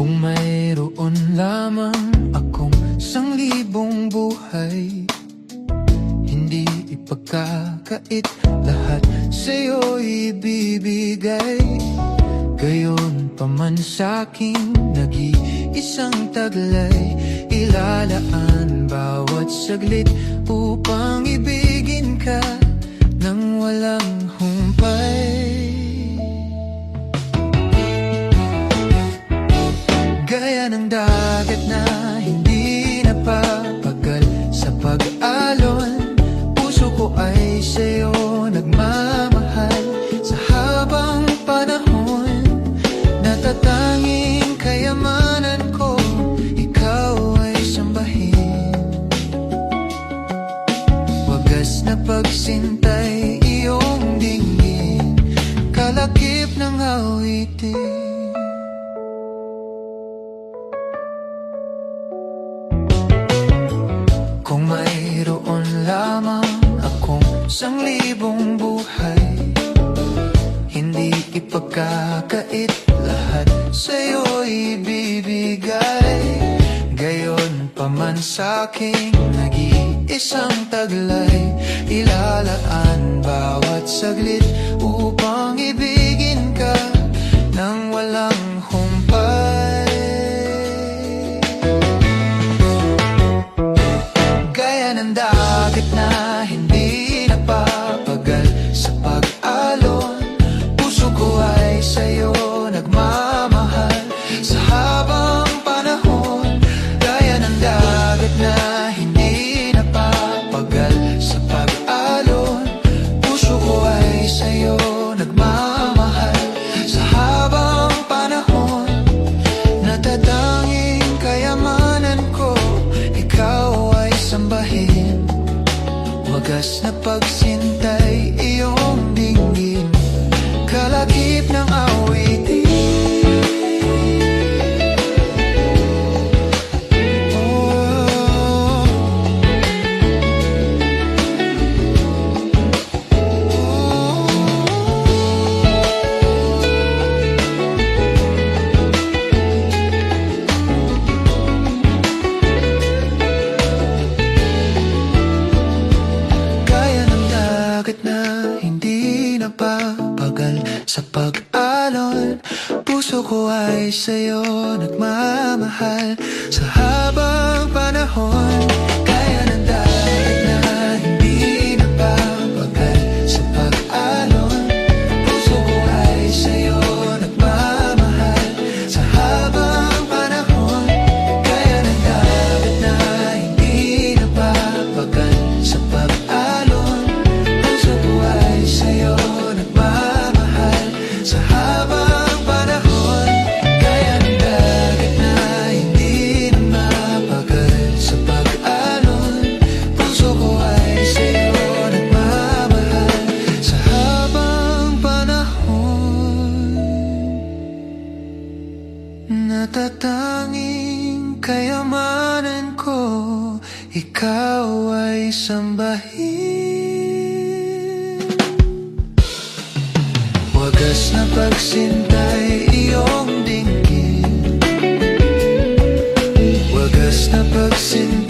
Kung mayroon lamang akong 1,000 buhay, hindi ipagkakait, lahat sa'yo ibibigay. Gayon pa man sa'king nag-iisang taglay, ilalaan bawat saglit upang ibigin ka nang walang humpay. Gaya ng dagat na hindi napapagal sa pag-alon, puso ko ay sa'yo nagmamahal. Sa habang panahon, natatanging kayamanan ko, ikaw ay sambahin. Wagas na pagsintay, iyong dinggin, kalakip ng awitin. Kung mayroon lamang akong 1,000 buhay, hindi ipagkakait, lahat sa'yo ibibigay. Gayon pa man sa'king nag-iisang taglay, ilalaan bawat saglit upang ibigin ka nang walang humpay. Ng dagat na hindi napapagal sa pag-alon, puso ko ay sa'yo nagmamahal. Sa habang panahon, gaya ng dagat na hindi napapagal sa pag-alon, puso ko ay sa'yo nagmamahal. Sa habang panahon, natatanging kayamanan ko, ikaw ay sambahin. Wagas na pagsintay, iyong dinggin, kalakip ng awitin. Na hindi napapagal sa pag-alon, puso ko ay sa'yo nagmamahal. Sa habang panahon, kaya ng dagat na hindi napapagal sa pag-alon, puso ko ay sa'yo nagmamahal. Sa habang panahon, kaya ng dagat na hindi napapagal sa pag-alon, sa'yo nagmamahal. Sa habang panahon, kaya ng dagat na hindi na mapagal sa pag-alon, puso ko ay sa'yo nagmamahal. Sa habang panahon, natatanging kayamanan ko, ikaw ay sambahin. Wagas na pagsintay, iyong dinggin, wagas na pagsintay.